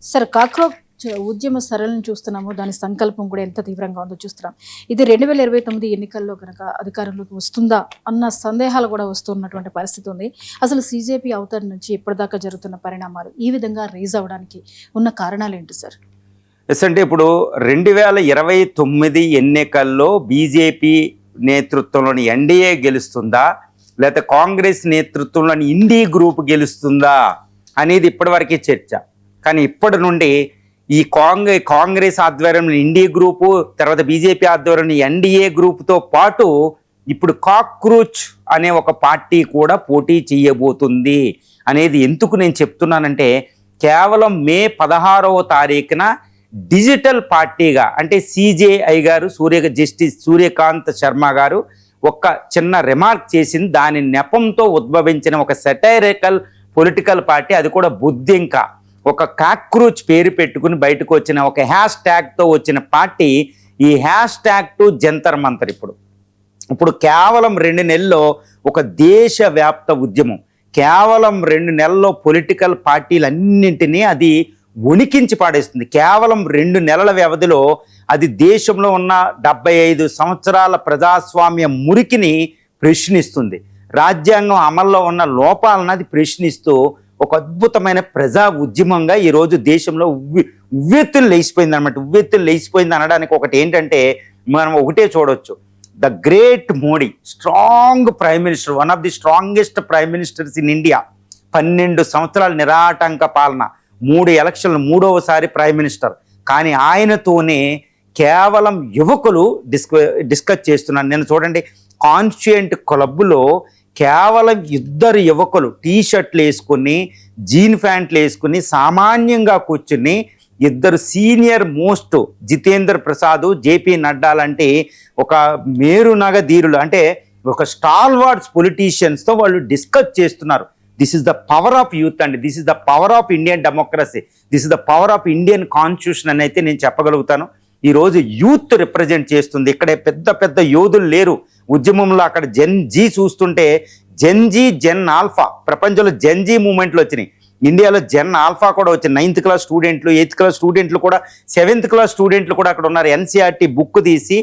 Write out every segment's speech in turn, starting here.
Sir cockroach ఉద్యమ సరళిని చూస్తున్నాము. దాని సంకల్పం కూడా ఎంత తీవ్రంగా ఉందో చూస్తున్నాం. ఇది 2029 ఎన్నికల్లో కనుక అధికారంలోకి వస్తుందా అన్న సందేహాలు కూడా వస్తున్నటువంటి పరిస్థితి ఉంది. అసలు సీజేపీ అవతరణ నుంచి ఇప్పటిదాకా జరుగుతున్న పరిణామాలు ఈ విధంగా రైజ్ అవ్వడానికి ఉన్న కారణాలు ఏంటి సార్? ఎస్ అంటే ఇప్పుడు 2029 ఎన్నికల్లో బీజేపీ నేతృత్వంలోని ఎన్డీఏ గెలుస్తుందా, లేకపోతే కాంగ్రెస్ నేతృత్వంలోని ఇండీ గ్రూప్ గెలుస్తుందా అనేది ఇప్పటివరకే చర్చ. కానీ ఇప్పటి నుండి ఈ కాంగ్రెస్ ఆధ్వర్యంలో ఇండీ గ్రూపు, తర్వాత బీజేపీ ఆధ్వర్యంలో ఎన్డీఏ గ్రూప్తో పాటు ఇప్పుడు కాక్రోచ్ అనే ఒక పార్టీ కూడా పోటీ చేయబోతుంది అనేది ఎందుకు నేను చెప్తున్నానంటే, కేవలం మే 16వ తారీఖున డిజిటల్ పార్టీగా అంటే సిజేఐ గారు జస్టిస్ సూర్యకాంత్ శర్మ గారు ఒక చిన్న రిమార్క్ చేసింది. దాని నెపంతో ఉద్భవించిన ఒక సెటైరికల్ పొలిటికల్ పార్టీ, అది కూడా బుద్ధింక ఒక కాక్రోచ్ పేరు పెట్టుకుని బయటకు వచ్చిన ఒక హ్యాష్ ట్యాగ్తో వచ్చిన పార్టీ ఈ hash tag to Jantar Mantar. ఇప్పుడు కేవలం 2 నెలల్లో ఒక దేశవ్యాప్త ఉద్యమం, కేవలం 2 నెలల్లో పొలిటికల్ పార్టీలన్నింటినీ అది ఉనికించి పాడేస్తుంది. కేవలం 2 నెలల వ్యవధిలో అది దేశంలో ఉన్న 75 సంవత్సరాల ప్రజాస్వామ్య మురికిని ప్రశ్నిస్తుంది. రాజ్యాంగం అమల్లో ఉన్న లోపాలను అది ప్రశ్నిస్తూ ఒక అద్భుతమైన ప్రజా ఉద్యమంగా ఈరోజు దేశంలో ఉవ్వెత్తులు లేచిపోయింది అనమాట. ఉవ్వెత్తులు లేచిపోయింది అనడానికి ఒకటి ఏంటంటే, మనం ఒకటే చూడవచ్చు, the great Modi, strong prime minister, one of the strongest prime ministers in India. 12 సంవత్సరాల నిరాటంక పాలన, 3 ఎలక్షన్లు, 3వసారి ప్రైమ్ మినిస్టర్. కానీ ఆయనతోనే కేవలం యువకులు డిస్కస్ చేస్తున్నాను. నేను చూడండి, కాన్స్టిట్యూయెంట్ క్లబ్లో కేవలం 2 యువకులు టీషర్ట్లు వేసుకుని, జీన్ ప్యాంట్లు వేసుకుని సామాన్యంగా కూర్చుని 2 senior most Jitendra Prasad, JP Nadda లాంటి ఒక మేరునగ ధీరులు, అంటే ఒక స్టాల్వార్డ్స్ పొలిటీషియన్స్తో వాళ్ళు డిస్కస్ చేస్తున్నారు. This is the power of youth అండి, this is the power of Indian democracy, this is the power of Indian constitution అని అయితే నేను చెప్పగలుగుతాను. ఈరోజు యూత్ రిప్రజెంట్ చేస్తుంది. ఇక్కడే పెద్ద పెద్ద యోధులు లేరు ఉద్యమంలో. అక్కడ జెన్ జీ చూస్తుంటే జెన్ జీ, జెన్ ఆల్ఫా, ప్రపంచంలో జెన్ జీ మూమెంట్లు వచ్చినాయి. ఇండియాలో జెన్ ఆల్ఫా కూడా వచ్చింది. 9th క్లాస్ స్టూడెంట్లు, 8th క్లాస్ స్టూడెంట్లు కూడా, 7th క్లాస్ స్టూడెంట్లు కూడా అక్కడ ఉన్నారు. ఎన్సీఆర్టీ బుక్ తీసి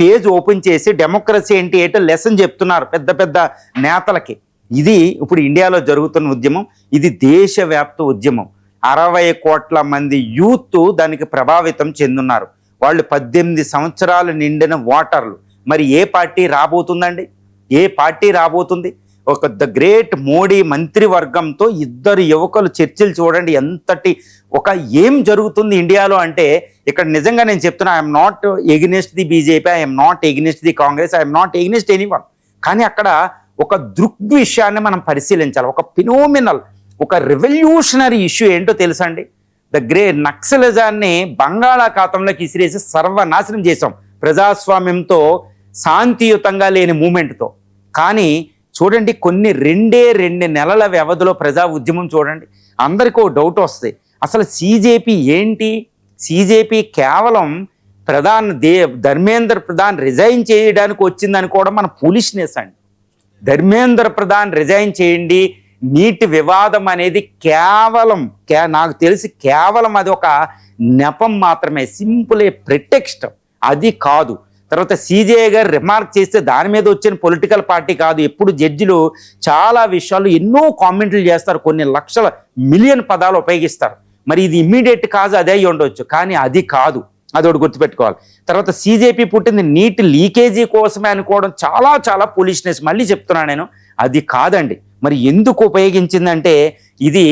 పేజ్ ఓపెన్ చేసి డెమోక్రసీ ఏంటి ఏంటో లెసన్ చెప్తున్నారు పెద్ద పెద్ద నేతలకి. ఇది ఇప్పుడు ఇండియాలో జరుగుతున్న ఉద్యమం. ఇది దేశవ్యాప్త ఉద్యమం. 60 కోట్ల మంది యూత్ దానికి ప్రభావితం చెందున్నారు. వాళ్ళు 18 సంవత్సరాలు నిండిన ఓటర్లు. మరి ఏ పార్టీ రాబోతుందండి? ఏ పార్టీ రాబోతుంది? ఒక ద గ్రేట్ మోడీ మంత్రివర్గంతో 2 యువకులు చర్చలు చూడండి ఎంతటి ఏం జరుగుతుంది ఇండియాలో అంటే, ఇక్కడ నిజంగా నేను చెప్తున్నా, I'm not against the BJP, I'm not against the Congress, I'm not against anyone. కానీ అక్కడ ఒక దృగ్విషయాన్ని మనం పరిశీలించాలి. ఒక ఫినోమినల్, ఒక రెవల్యూషనరీ ఇష్యూ ఏంటో తెలుసా అండి? ద గ్రేట్ నక్సలిజాన్ని బంగాళాఖాతంలోకి ఇసిరేసి సర్వనాశనం చేశాం ప్రజాస్వామ్యంతో, శాంతియుతంగా లేని మూమెంట్తో. కానీ చూడండి, కొన్ని 2 నెలల వ్యవధిలో ప్రజా ఉద్యమం చూడండి. అందరికీ ఒక డౌట్ వస్తుంది, అసలు సీజేపీ ఏంటి? సీజేపీ కేవలం ధర్మేంద్ర ప్రధాన్ రిజైన్ చేయడానికి వచ్చిందనుకోవడం మన ఫూలిష్నెస్ అండి. ధర్మేంద్ర ప్రధాన్ రిజైన్ చేయండి, నీటి వివాదం అనేది కేవలం నాకు తెలిసి కేవలం అది ఒక నెపం మాత్రమే, సింపుల్ ఏ ప్రిటెక్స్ట్, అది కాదు. తర్వాత సిజేఐ గారు రిమార్క్ చేస్తే దాని మీద వచ్చిన పొలిటికల్ పార్టీ కాదు. ఎప్పుడు జడ్జిలు చాలా విషయాలు ఎన్నో కామెంట్లు చేస్తారు, కొన్ని లక్షల మిలియన్ పదాలు ఉపయోగిస్తారు. మరి ఇది ఇమ్మీడియట్ కాదు, అదే అయి ఉండొచ్చు, కానీ అది కాదు. అదొకటి గుర్తుపెట్టుకోవాలి. తర్వాత సీజేపీ పుట్టింది నీటి లీకేజీ కోసమే అనుకోవడం చాలా చాలా పొలిష్నెస్. మళ్ళీ చెప్తున్నాను నేను, అది కాదండి. మరి ఎందుకు ఉపయోగించిందంటే, ఇది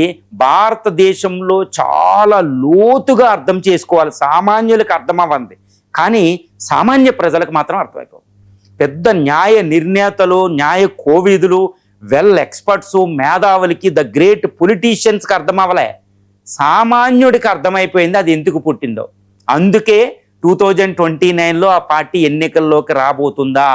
భారతదేశంలో చాలా లోతుగా అర్థం చేసుకోవాలి. సామాన్యులకు అర్థం అవ్వండి, కానీ సామాన్య ప్రజలకు మాత్రం అర్థమైపోతుంది. పెద్ద న్యాయ నిర్ణేతలు, న్యాయ కోవిదులు, వెల్ ఎక్స్పర్ట్స్, మేధావులకి, ద గ్రేట్ పొలిటీషియన్స్కి అర్థం అవ్వలే. సామాన్యుడికి అర్థమైపోయింది అది ఎందుకు పుట్టిందో. అందుకే 2029లో ఆ పార్టీ ఎన్నికల్లోకి రాబోతుందా.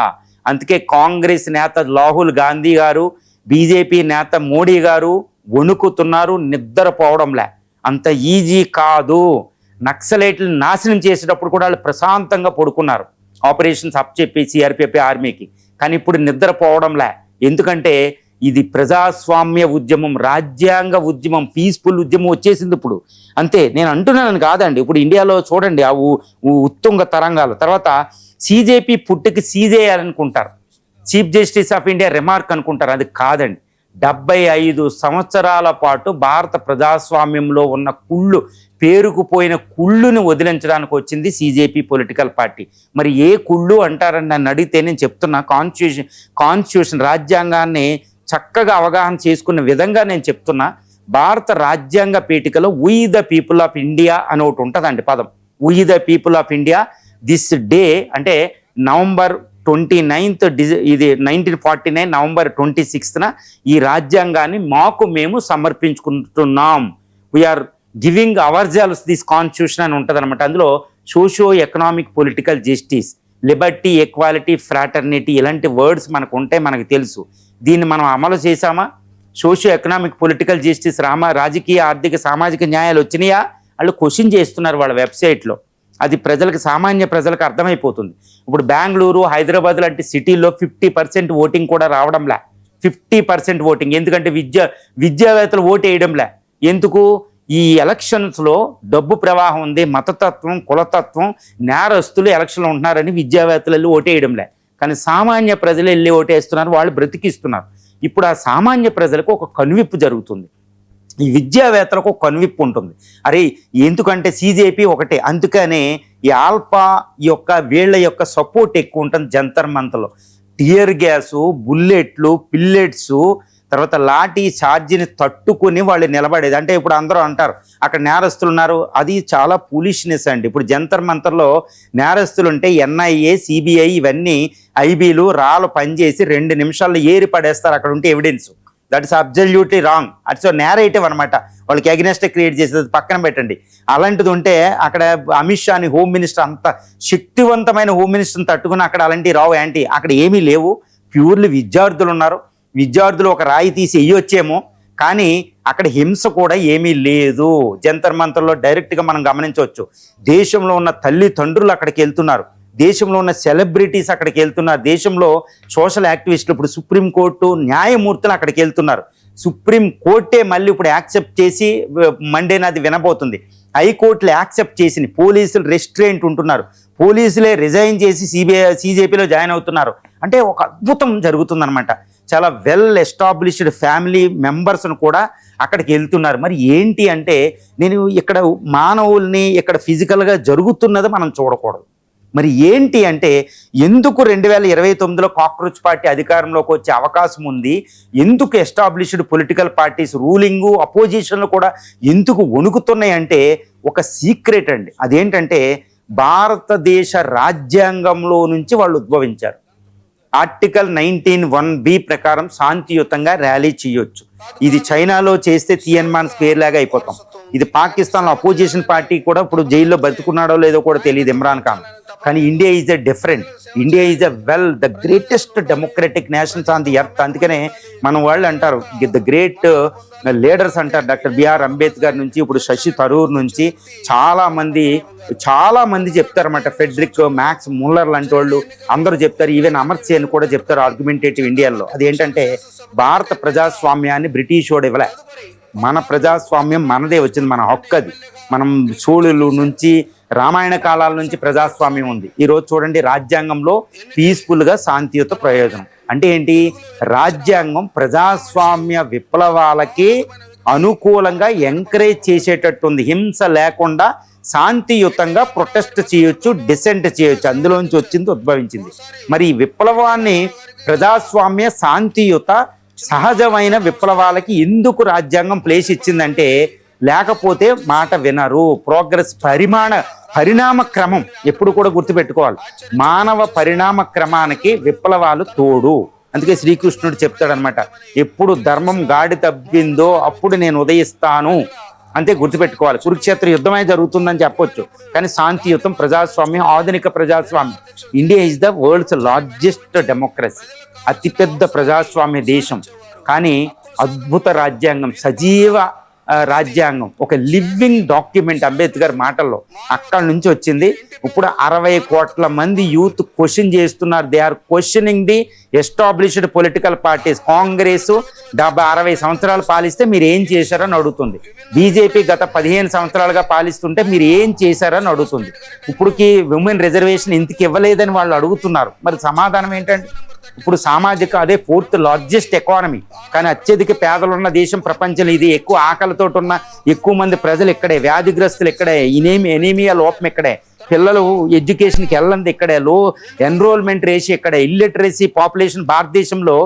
అందుకే కాంగ్రెస్ నేత రాహుల్ గాంధీ గారు, బీజేపీ నేత మోడీ గారు వణుకుతున్నారు, నిద్రపోవడంలే. అంత ఈజీ కాదు. నక్సలైట్లను నాశనం చేసేటప్పుడు కూడా వాళ్ళు ప్రశాంతంగా పడుకున్నారు, ఆపరేషన్స్ అప్ చెప్పి సిఆర్పిఎఫ్ ఆర్మీకి. కానీ ఇప్పుడు నిద్రపోవడంలే. ఎందుకంటే ఇది ప్రజాస్వామ్య ఉద్యమం, రాజ్యాంగ ఉద్యమం, పీస్ఫుల్ ఉద్యమం వచ్చేసింది ఇప్పుడు. అంతే, నేను అంటున్నాను కాదండి. ఇప్పుడు ఇండియాలో చూడండి ఆ ఉత్తుంగ తరంగాలు. తర్వాత సిజేపీ పుట్టుకి సీజేయాలనుకుంటారు, chief justice of India remark అనుకుంటారు. అది కాదండి. 75 సంవత్సరాల పాటు భారత ప్రజాస్వామ్యంలో ఉన్న పేరుకుపోయిన కుళ్ళుని వదిలించడానికి వచ్చింది సిజేపీ పొలిటికల్ పార్టీ. మరి ఏ కుళ్ళు అంటారని నన్ను అడిగితే నేను చెప్తున్నా, కాన్స్టిట్యూషన్ రాజ్యాంగాన్ని చక్కగా అవగాహన చేసుకున్న విధంగా నేను చెప్తున్నా. భారత రాజ్యాంగ పీఠికలో we the people of India అని ఒకటి ఉంటుందండి పదం. We the people of India this day అంటే November 29th, ఇది 1949 November 26th ఈ రాజ్యాంగాన్ని మేము సమర్పించుకుంటున్నాం. వీఆర్ గివింగ్ అవర్జెల్స్ దిస్ కాన్స్టిట్యూషన్ అని ఉంటుంది అనమాట. అందులో socio economic political justice, Liberty, equality, fraternity ఇలాంటి వర్డ్స్ మనకు ఉంటాయి, మనకు తెలుసు. దీన్ని మనం అమలు చేశామా? సోషియో ఎకనామిక్ పొలిటికల్ జస్టిస్, రాజకీయ ఆర్థిక సామాజిక న్యాయాలు వచ్చినాయా? వాళ్ళు క్వశ్చన్ చేస్తున్నారు వాళ్ళ వెబ్సైట్లో. అది సామాన్య ప్రజలకు అర్థమైపోతుంది. ఇప్పుడు బెంగళూరు, హైదరాబాద్ లాంటి సిటీల్లో 50% ఓటింగ్ కూడా రావడంలే. 50% ఓటింగ్. ఎందుకంటే విద్యావేత్తలు ఓటు వేయడంలే. ఎందుకు? ఈ ఎలక్షన్స్లో డబ్బు ప్రవాహం ఉంది, మతతత్వం, కులతత్వం, నేరస్తులు ఎలక్షన్లో ఉంటున్నారని విద్యావేత్తలు వెళ్ళి ఓటేయడంలే. కానీ సామాన్య ప్రజలు వెళ్ళి ఓటేస్తున్నారు, వాళ్ళు బ్రతికిస్తున్నారు. ఇప్పుడు ఆ సామాన్య ప్రజలకు ఒక కనువిప్పు జరుగుతుంది, ఈ విద్యావేత్తలకు ఒక కనువిప్పు ఉంటుంది. అరే ఎందుకంటే సిజేపీ ఒకటే, అందుకనే ఈ ఆల్ఫా వీళ్ళ యొక్క సపోర్ట్ ఎక్కువ ఉంటుంది. జంతర్ మంతర్లో టియర్ గ్యాసు, బుల్లెట్లు, పిల్లెట్స్, తర్వాత లాఠీ ఛార్జీని తట్టుకుని వాళ్ళు నిలబడేది. అంటే ఇప్పుడు అందరూ అంటారు అక్కడ నేరస్తులు ఉన్నారు, అది చాలా ఫూలిష్నెస్ అండి. ఇప్పుడు జంతర్ మంతర్లో నేరస్తులు ఉంటే ఎన్ఐఏ, సిబిఐ ఇవన్నీ ఐబీలు రాళ్ళు పనిచేసి 2 నిమిషాల్లో ఏరి పడేస్తారు అక్కడ ఉంటే evidence. That is absolutely wrong. అట్స్ narrative అనమాట, వాళ్ళకి అగెనెస్ట్ క్రియేట్ చేసేది పక్కన పెట్టండి. అలాంటిది ఉంటే అక్కడ అమిత్ షాని, హోమ్ మినిస్టర్, అంత శక్తివంతమైన హోమ్ మినిస్టర్ని తట్టుకుని అక్కడ అలాంటివి రావు. యాంటీ అక్కడ ఏమీ లేవు. ప్యూర్లీ విద్యార్థులు ఉన్నారు. విద్యార్థులు ఒక రాయి తీసి వెయ్యొచ్చేమో, కానీ అక్కడ హింస కూడా ఏమీ లేదు. జంతర్ మంతర్లో డైరెక్ట్గా మనం గమనించవచ్చు. దేశంలో ఉన్న తల్లిదండ్రులు అక్కడికి వెళ్తున్నారు, దేశంలో ఉన్న సెలబ్రిటీస్ అక్కడికి వెళ్తున్నారు, దేశంలో సోషల్ యాక్టివిస్టులు, ఇప్పుడు సుప్రీంకోర్టు న్యాయమూర్తులు అక్కడికి వెళ్తున్నారు. సుప్రీంకోర్టే మళ్ళీ ఇప్పుడు యాక్సెప్ట్ చేసి మండేనాది వినబోతుంది. హైకోర్టులు యాక్సెప్ట్ చేసి పోలీసులు రెస్ట్రెయింట్ ఉంటున్నారు, పోలీసులే రిజైన్ చేసి సిజేపీలో జాయిన్ అవుతున్నారు. అంటే ఒక అద్భుతం జరుగుతుందన్నమాట. చాలా వెల్ ఎస్టాబ్లిష్డ్ ఫ్యామిలీ మెంబర్స్ను కూడా అక్కడికి వెళ్తున్నారు. మరి ఏంటి అంటే, నేను ఇక్కడ మానవుల్ని ఇక్కడ ఫిజికల్గా జరుగుతున్నది మనం చూడకూడదు. మరి ఏంటి అంటే, ఎందుకు 2029లో కాక్రోచ్ పార్టీ అధికారంలోకి వచ్చే అవకాశం ఉంది, ఎందుకు ఎస్టాబ్లిష్డ్ పొలిటికల్ పార్టీస్ రూలింగు అపోజిషన్లు కూడా ఎందుకు వణుకుతున్నాయి అంటే ఒక సీక్రెట్ అండి. అదేంటంటే భారతదేశ రాజ్యాంగంలో నుంచి వాళ్ళు ఉద్భవించారు. ఆర్టికల్ 19(1)(b) ప్రకారం శాంతియుతంగా ర్యాలీ చేయొచ్చు. ఇది చైనాలో చేస్తే తియన్మాన్ స్క్వేర్ లాగా అయిపోతాం. ఇది పాకిస్తాన్లో అపోజిషన్ పార్టీ కూడా ఇప్పుడు జైల్లో బతుకున్నాడో లేదో కూడా తెలియదు ఇమ్రాన్ ఖాన్. కానీ India is a different. India is a the greatest democratic nations on the earth. అందుకనే మన వాళ్ళు అంటారు ద గ్రేట్ లీడర్స్ అంటారు. డాక్టర్ బిఆర్ అంబేద్కర్ నుంచి ఇప్పుడు శశి థరూర్ నుంచి చాలా మంది చెప్తారన్నమాట. ఫెడ్రిక్ మ్యాక్స్ ముల్లర్ లాంటి వాళ్ళు అందరూ చెప్తారు. ఈవెన్ అమర్ సేన్ కూడా చెప్తారు ఆర్గ్యుమెంటేటివ్ ఇండియాలో. అదేంటంటే భారత ప్రజాస్వామ్యాన్ని బ్రిటిష్ వాడు ఇవ్వలే, మన ప్రజాస్వామ్యం మనదే వచ్చింది, మన హక్కు అది. మనం సోళుల నుంచి రామాయణ కాలాల నుంచి ప్రజాస్వామ్యం ఉంది. ఈరోజు చూడండి రాజ్యాంగంలో పీస్ఫుల్గా శాంతియుత ప్రయోజనం అంటే ఏంటి? రాజ్యాంగం ప్రజాస్వామ్య విప్లవాలకి అనుకూలంగా ఎంకరేజ్ చేసేటట్టు ఉంది. హింస లేకుండా శాంతియుతంగా ప్రొటెస్ట్ చేయొచ్చు, డిసెంట్ చేయొచ్చు. అందులోంచి ఉద్భవించింది. మరి ఈ విప్లవాన్ని ప్రజాస్వామ్య శాంతియుత సహజమైన విప్లవాలకి ఎందుకు రాజ్యాంగం ప్లేస్ ఇచ్చిందంటే, లేకపోతే మాట వినరు. ప్రోగ్రెస్ పరిణామ క్రమం ఎప్పుడు కూడా గుర్తుపెట్టుకోవాలి. మానవ పరిణామ క్రమానికి విప్లవాలు తోడు. అందుకే శ్రీకృష్ణుడు చెప్తాడనమాట, ఎప్పుడు ధర్మం గాడి తప్పిందో అప్పుడు నేను ఉదయిస్తాను. అంతే గుర్తుపెట్టుకోవాలి. కురుక్షేత్ర యుద్ధమే జరుగుతుందని చెప్పొచ్చు, కానీ శాంతియుతం ప్రజాస్వామ్యం, ఆధునిక ప్రజాస్వామ్యం. India is the world's largest democracy, అతిపెద్ద ప్రజాస్వామ్య దేశం. కానీ అద్భుత రాజ్యాంగం, సజీవ రాజ్యాంగం, ఒక లివింగ్ డాక్యుమెంట్. అంబేద్కర్ మాటల్లో అక్కడి నుంచి వచ్చింది. ఇప్పుడు 60 కోట్ల మంది యూత్ క్వశ్చన్ చేస్తున్నారు. They are questioning the established political parties. Congress 60 సంవత్సరాలు పాలిస్తే మీరు ఏం చేశారని అడుగుతుంది. బీజేపీ గత 15 సంవత్సరాలుగా పాలిస్తుంటే మీరు ఏం చేశారని అడుగుతుంది. ఇప్పుడుకి ఉమెన్ రిజర్వేషన్ ఇంతకు ఇవ్వలేదని వాళ్ళు అడుగుతున్నారు. మరి సమాధానం ఏంటంటే, ఇప్పుడు సామాజిక అదే 4th లార్జెస్ట్ ఎకానమీ, కానీ అత్యధిక పేదలున్న దేశం ప్రపంచంలో ఇది. ఎక్కువ ఆకలితో ఉన్న ఎక్కువ మంది ప్రజలు ఇక్కడే, వ్యాధిగ్రస్తులు ఇక్కడే, ఎనీమియా లోపం ఇక్కడే, పిల్లలు ఎడ్యుకేషన్కి వెళ్ళంది ఇక్కడే, లో ఎన్రోల్మెంట్ రేషియో ఇక్కడే, ఇల్లిటరసీ పాపులేషన్ భారతదేశంలో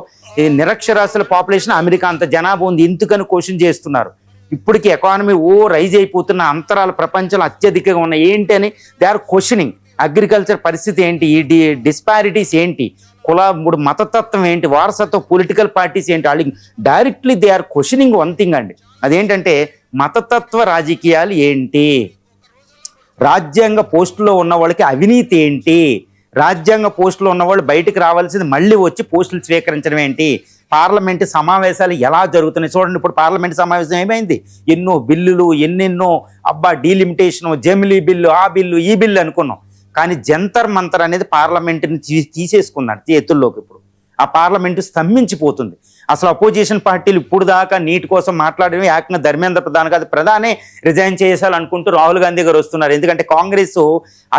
నిరక్షరాస్యుల పాపులేషన్ అమెరికా అంత జనాభా ఉంది. ఎందుకని క్వశ్చన్ చేస్తున్నారు. ఇప్పటికి ఎకానమీ రైజ్ అయిపోతున్న అంతరాల ప్రపంచంలో అత్యధికంగా ఉన్న ఏంటి అని దే ఆర్ క్వశ్చనింగ్. అగ్రికల్చర్ పరిస్థితి ఏంటి, ఈ డిస్పారిటీస్ ఏంటి, ఇప్పుడు మతతత్వం ఏంటి, వారసత్వ పొలిటికల్ పార్టీస్ ఏంటి, వాళ్ళు directly they are questioning one thing అండి. అదేంటంటే మతతత్వ రాజకీయాలు ఏంటి, రాజ్యాంగ పోస్టులో ఉన్న వాళ్ళకి అవినీతి ఏంటి, రాజ్యాంగ పోస్టులో ఉన్నవాళ్ళు బయటకు రావాల్సింది మళ్ళీ వచ్చి పోస్టులు స్వీకరించడం ఏంటి, పార్లమెంటు సమావేశాలు ఎలా జరుగుతున్నాయి చూడండి. ఇప్పుడు పార్లమెంటు సమావేశం ఏమైంది, ఎన్నో బిల్లులు ఎన్నెన్నో, డీలిమిటేషన్, జమిలీ బిల్లు, ఆ బిల్లు ఈ బిల్లు అనుకున్నాం. కానీ జంతర్ మంతర్ అనేది పార్లమెంటుని తీసేసుకున్నాడు చేతుల్లోకి. ఇప్పుడు ఆ పార్లమెంటు స్తంభించిపోతుంది. అసలు అపోజిషన్ పార్టీలు ఇప్పుడు దాకా నీటి కోసం మాట్లాడడం ఏకంగా ధర్మేంద్ర ప్రధాన్ కాదు ప్రధానే రిజైన్ చేయాలనుకుంటూ రాహుల్ గాంధీ గారు వస్తున్నారు. ఎందుకంటే కాంగ్రెస్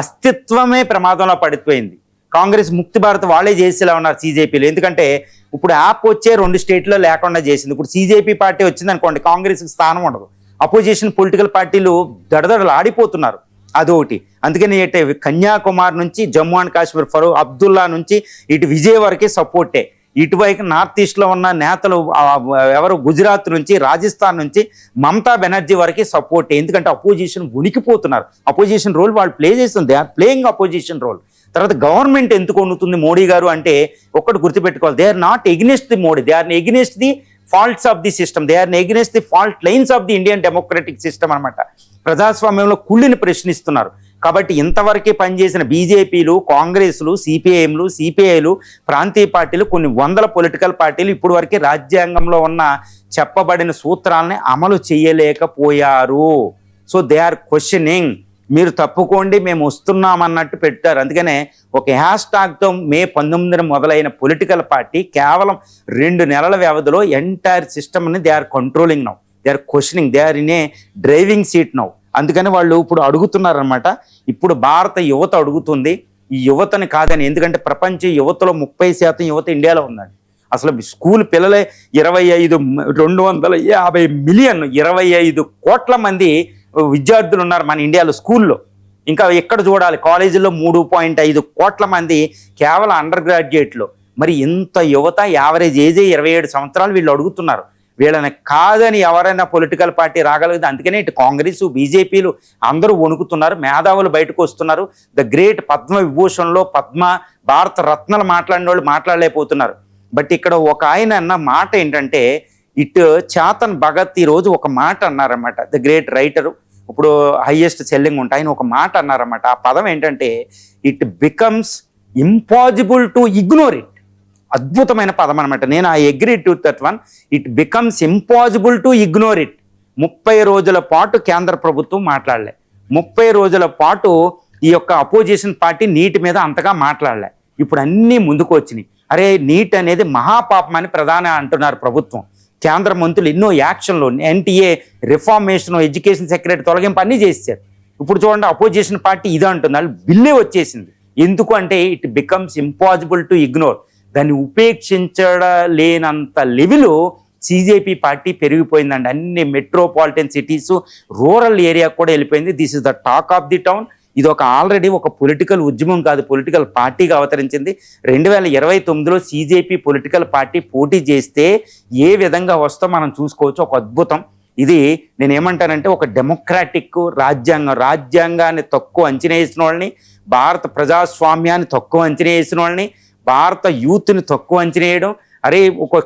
అస్తిత్వమే ప్రమాదంలో పడిపోయింది. కాంగ్రెస్ ముక్తి భారత్ వాళ్ళే చేసేలా ఉన్నారు సీజేపీలు. ఎందుకంటే ఇప్పుడు యాప్ వచ్చే 2 స్టేట్లో లేకుండా చేసింది. ఇప్పుడు సీజేపీ పార్టీ వచ్చింది అనుకోండి, కాంగ్రెస్కి స్థానం ఉండదు. అపోజిషన్ పొలిటికల్ పార్టీలు దడదడలు ఆడిపోతున్నారు. అదొకటి. అందుకని కన్యాకుమారి నుంచి జమ్మూ అండ్ కాశ్మీర్ ఫరూక్ అబ్దుల్లా నుంచి ఇటు విజయ్ వరకే సపోర్టే. ఇటువైపు నార్త్ ఈస్ట్లో ఉన్న నేతలు ఎవరు గుజరాత్ నుంచి, రాజస్థాన్ నుంచి మమతా బెనర్జీ వరకు సపోర్టే. ఎందుకంటే అపోజిషన్ ఉనికిపోతున్నారు. అపోజిషన్ రోల్ వాళ్ళు ప్లే చేస్తుంది. They are playing opposition role. తర్వాత గవర్నమెంట్ ఎందుకు వండుతుంది మోడీ గారు అంటే ఒక్కటి గుర్తుపెట్టుకోవాలి, they are not against the Modi, they are against the faults of the system, they are against the fault lines of the Indian democratic system అనమాట. ప్రజాస్వామ్యంలో కుళ్ళిని ప్రశ్నిస్తున్నారు. కాబట్టి ఇంతవరకే పనిచేసిన బీజేపీలు, కాంగ్రెస్లు, సిపిఐఎంలు, సిపిఐలు, ప్రాంతీయ పార్టీలు, కొన్ని వందల పొలిటికల్ పార్టీలు ఇప్పుడు వరకే రాజ్యాంగంలో ఉన్న చెప్పబడిన సూత్రాలని అమలు చేయలేకపోయారు. So they are questioning. మీరు తప్పుకోండి మేము వస్తున్నామన్నట్టు పెట్టారు. అందుకనే ఒక హ్యాష్ ట్యాగ్తో మే 19 మొదలైన పొలిటికల్ పార్టీ కేవలం 2 నెలల వ్యవధిలో ఎంటైర్ సిస్టమ్ని they are controlling now, they are questioning, they are in a driving seat now. అందుకని వాళ్ళు ఇప్పుడు అడుగుతున్నారనమాట. ఇప్పుడు భారత యువత అడుగుతుంది ఈ యువతని కాదని. ఎందుకంటే ప్రపంచ యువతలో 30% యువత ఇండియాలో ఉందండి. అసలు స్కూల్ పిల్లలే 250 మిలియన్ 25 కోట్ల మంది విద్యార్థులు ఉన్నారు మన ఇండియాలో స్కూల్లో. ఇంకా ఎక్కడ చూడాలి, కాలేజీల్లో 3.5 కోట్ల మంది కేవలం అండర్ గ్రాడ్యుయేట్లో. మరి ఇంత యువత యావరేజ్ ఏజే 27 సంవత్సరాలు వీళ్ళు అడుగుతున్నారు. వీళ్ళని కాదని ఎవరైనా పొలిటికల్ పార్టీ రాగలిగింది. అందుకనే ఇటు కాంగ్రెస్, బీజేపీలు అందరూ వణుకుతున్నారు. మేధావులు బయటకు వస్తున్నారు. ద గ్రేట్ పద్మ విభూషణ్లో పద్మ భారత రత్నాలు మాట్లాడిన వాళ్ళు మాట్లాడలేకపోతున్నారు. బట్ ఇక్కడ ఒక ఆయన అన్న మాట ఏంటంటే, ఇటు చేతన్ భగత్ ఈరోజు ఒక మాట అన్నారన్నమాట. ద గ్రేట్ రైటరు, ఇప్పుడు హైయెస్ట్ సెల్లింగ్ ఉంటాయి, ఆయన ఒక మాట అన్నారన్నమాట. ఆ పదం ఏంటంటే, it becomes impossible to ignore it. అద్భుతమైన పదం అనమాట. నేను I agree to that one. It becomes impossible to ignore it. 30 రోజుల పాటు కేంద్ర ప్రభుత్వం మాట్లాడలే. 30 రోజుల పాటు ఈ యొక్క అపోజిషన్ పార్టీ నీటి మీద అంతగా మాట్లాడలే. ఇప్పుడు అన్నీ ముందుకు వచ్చినాయి. అరే నీట్ అనేది మహాపాపం అని ప్రధాని అంటున్నారు ప్రభుత్వం. కేంద్ర మంత్రులు ఎన్నో యాక్షన్లు, ఎన్టీఏ రిఫార్మేషన్, ఎడ్యుకేషన్ సెక్రటరీ తొలగింపు అన్నీ చేశారు. ఇప్పుడు చూడండి అపోజిషన్ పార్టీ ఇదే అంటుంది, వాళ్ళు బిల్లే వచ్చేసింది. ఎందుకు అంటే it becomes impossible to ignore. దాన్ని ఉపేక్షించలేనంత లెవెల్ సీజేపీ పార్టీ పెరిగిపోయిందండి. అన్ని మెట్రోపాలిటన్ సిటీస్, రూరల్ ఏరియా కూడా వెళ్ళిపోయింది. This is the talk of the town. ఇది ఆల్రెడీ ఒక పొలిటికల్ ఉద్యమం కాదు, పొలిటికల్ పార్టీగా అవతరించింది. 2029లో సీజేపీ పొలిటికల్ పార్టీ పోటీ చేస్తే ఏ విధంగా వస్తో మనం చూసుకోవచ్చు. ఒక అద్భుతం ఇది. నేనేమంటానంటే ఒక డెమోక్రాటిక్ రాజ్యాంగాన్ని తక్కువ అంచనా వేసిన వాళ్ళని, భారత ప్రజాస్వామ్యాన్ని తక్కువ అంచనా వేసిన వాళ్ళని, భారత యూత్ని తక్కువ అంచనా వేయడం. అరే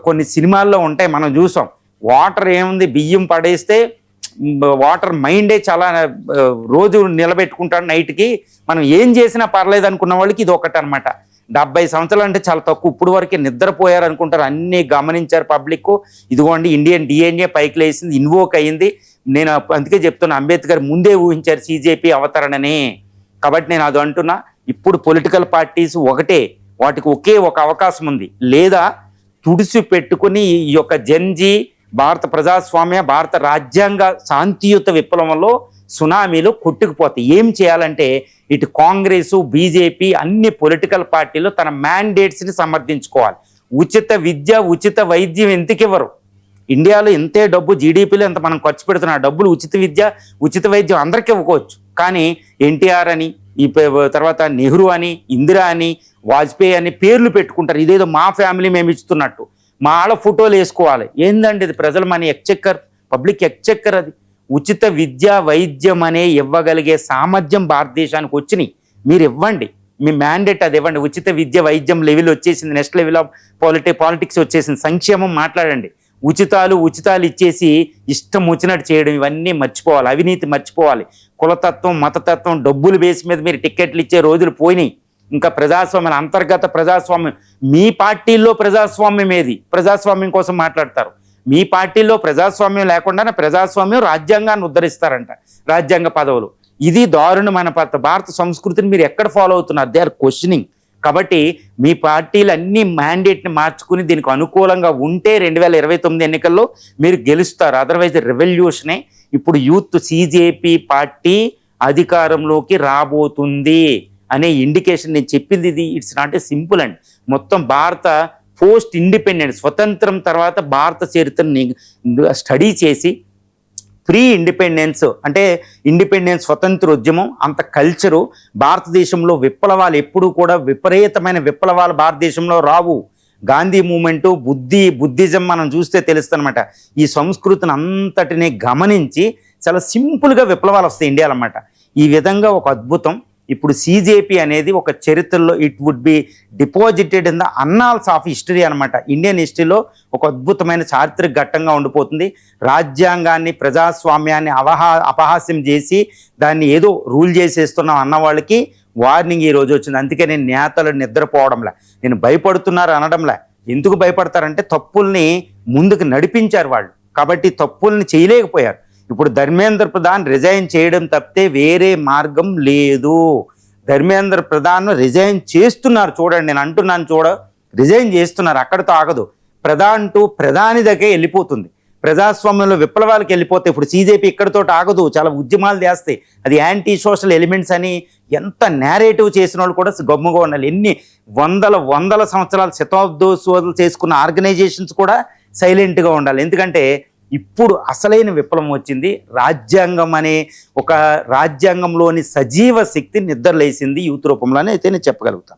కొన్ని సినిమాల్లో ఉంటాయి, మనం చూసాం. వాటర్ ఏముంది, బియ్యం పడేస్తే వాటర్ మైండే చాలా రోజు నిలబెట్టుకుంటాడు నైట్కి, మనం ఏం చేసినా పర్లేదు అనుకున్న వాళ్ళకి ఇది ఒకటి అనమాట. 70 సంవత్సరాలు అంటే చాలా తక్కువ. ఇప్పుడు వరకే నిద్రపోయారు అనుకుంటారు. అన్నీ గమనించారు పబ్లిక్. ఇదిగోండి ఇండియన్ డిఎన్ఏ పైకి లేసింది, ఇన్వోక్ అయ్యింది. నేను అందుకే చెప్తున్నా, అంబేద్కర్ ముందే ఊహించారు సీజేపీ అవతరణని. కాబట్టి నేను అది అంటున్నా. ఇప్పుడు పొలిటికల్ పార్టీస్ ఒకటే, వాటికి ఒకే ఒక అవకాశం ఉంది, లేదా తుడిసి పెట్టుకుని ఈ యొక్క జన్జీ భారత ప్రజాస్వామ్య భారత రాజ్యాంగ శాంతియుత విప్లవంలో సునామీలో కొట్టుకుపోతాయి. ఏం చేయాలంటే ఇటు కాంగ్రెసు బీజేపీ అన్ని పొలిటికల్ పార్టీలు తన మ్యాండేట్స్ని సమర్థించుకోవాలి. ఉచిత విద్య ఉచిత వైద్యం ఎందుకు ఇవ్వరు? ఇండియాలో ఎంతే డబ్బు జీడిపిలో ఎంత మనం ఖర్చు పెడుతున్న డబ్బులు ఉచిత విద్య ఉచిత వైద్యం అందరికీ ఇవ్వకోవచ్చు. కానీ ఎన్టీఆర్ అని ఈ తర్వాత నెహ్రూ అని ఇందిరా అని వాజ్పేయి అని పేర్లు పెట్టుకుంటారు. ఇదేదో మా ఫ్యామిలీ మేము ఇస్తున్నట్టు మా ఆళ్ళ ఫోటోలు వేసుకోవాలి. ఏందండి ఇది? ప్రజల మనీ ఎక్చెక్కర్, పబ్లిక్ ఎక్చెక్కర్. అది ఉచిత విద్య వైద్యం అనే ఇవ్వగలిగే సామర్థ్యం భారతదేశానికి వచ్చినాయి. మీరు ఇవ్వండి, మీ మ్యాండేట్ అది ఇవ్వండి. ఉచిత విద్య వైద్యం లెవెల్ వచ్చేసింది, నెక్స్ట్ లెవెల్ ఆఫ్ పాలిటిక్స్ వచ్చేసింది. సంక్షేమం మాట్లాడండి. ఉచితాలు ఇచ్చేసి ఇష్టం వచ్చినట్టు చేయడం ఇవన్నీ మర్చిపోవాలి. అవినీతి మర్చిపోవాలి. కులతత్వం మతతత్వం డబ్బులు బేస్ మీద మీరు టిక్కెట్లు ఇచ్చే రోజులు పోయినాయి. ఇంకా ప్రజాస్వామ్యం అంతర్గత ప్రజాస్వామ్యం మీ పార్టీల్లో ప్రజాస్వామ్యం ఏది? ప్రజాస్వామ్యం కోసం మాట్లాడతారు. మీ పార్టీల్లో ప్రజాస్వామ్యం లేకుండానే ప్రజాస్వామ్యం రాజ్యాంగాన్ని ఉద్ధరిస్తారంట, రాజ్యాంగ పదవులు. ఇది దారుణమైన భారత సంస్కృతిని మీరు ఎక్కడ ఫాలో అవుతున్నారు? They are questioning. కాబట్టి మీ పార్టీలు అన్ని మ్యాండేట్ని మార్చుకుని దీనికి అనుకూలంగా ఉంటే 2029 ఎన్నికల్లో మీరు గెలుస్తారు. అదర్వైజ్ రెవల్యూషనే. ఇప్పుడు యూత్ సిజేపీ పార్టీ అధికారంలోకి రాబోతుంది అనే ఇండికేషన్ నేను చెప్పింది. ఇది it's not a simple and మొత్తం భారత పోస్ట్ ఇండిపెండెన్స్ స్వతంత్రం తర్వాత భారత చరిత్రని స్టడీ చేసి ప్రీ ఇండిపెండెన్స్ అంటే ఇండిపెండెన్స్ స్వతంత్రోద్యమం అంత కల్చరు భారతదేశంలో విప్లవాలు ఎప్పుడూ కూడా విపరీతమైన విప్లవాలు భారతదేశంలో రావు. గాంధీ మూమెంటు బుద్ధిజం మనం చూస్తే తెలుస్తుందన్నమాట. ఈ సంస్కృతిని అంతటిని గమనించి చాలా సింపుల్గా విప్లవాలు వస్తాయి ఇండియాలో అన్నమాట. ఈ విధంగా ఒక అద్భుతం ఇప్పుడు సిజేపీ అనేది ఒక చరిత్రలో it would be deposited in the annals of history అనమాట. ఇండియన్ హిస్టరీలో ఒక అద్భుతమైన చారిత్రక ఘట్టంగా ఉండిపోతుంది. రాజ్యాంగాన్ని ప్రజాస్వామ్యాన్ని అపహాస్యం చేసి దాన్ని ఏదో రూల్ చేసేస్తున్నాం అన్న వాళ్ళకి వార్నింగ్ ఈ రోజు వచ్చింది. అందుకే నేను నేతలు నిద్రపోవడంలే, నేను భయపడుతున్నారు అనడంలే. ఎందుకు భయపడతారంటే తప్పుల్ని ముందుకు నడిపించారు వాళ్ళు, కాబట్టి తప్పుల్ని చేయలేకపోయారు. ఇప్పుడు ధర్మేంద్ర ప్రధాన్ రిజైన్ చేయడం తప్పితే వేరే మార్గం లేదు. ధర్మేంద్ర ప్రధాన్ రిజైన్ చేస్తున్నారు. చూడండి, నేను అంటున్నాను, రిజైన్ చేస్తున్నారు. అక్కడితో ఆగదు. ప్రధాని దగ్గర వెళ్ళిపోతుంది. ప్రజాస్వామ్యంలో విప్లవాలకు వెళ్ళిపోతే ఇప్పుడు సిజేపీ ఇక్కడితో ఆగదు, చాలా ఉద్యమాలు చేస్తాయి. అది యాంటీ సోషల్ ఎలిమెంట్స్ అని ఎంత నేరేటివ్ చేసిన వాళ్ళు కూడా గమ్ముగా ఉండాలి. ఎన్ని వందల సంవత్సరాలు శతాబ్దోత్సవాలు చేసుకున్న ఆర్గనైజేషన్స్ కూడా సైలెంట్గా ఉండాలి. ఎందుకంటే ఇప్పుడు అసలైన విప్లవం వచ్చింది. రాజ్యాంగం అనే ఒక రాజ్యాంగంలోని సజీవ శక్తి నిద్రలేసింది యూత్ రూపంలోనే అయితే నేను చెప్పగలుగుతాను.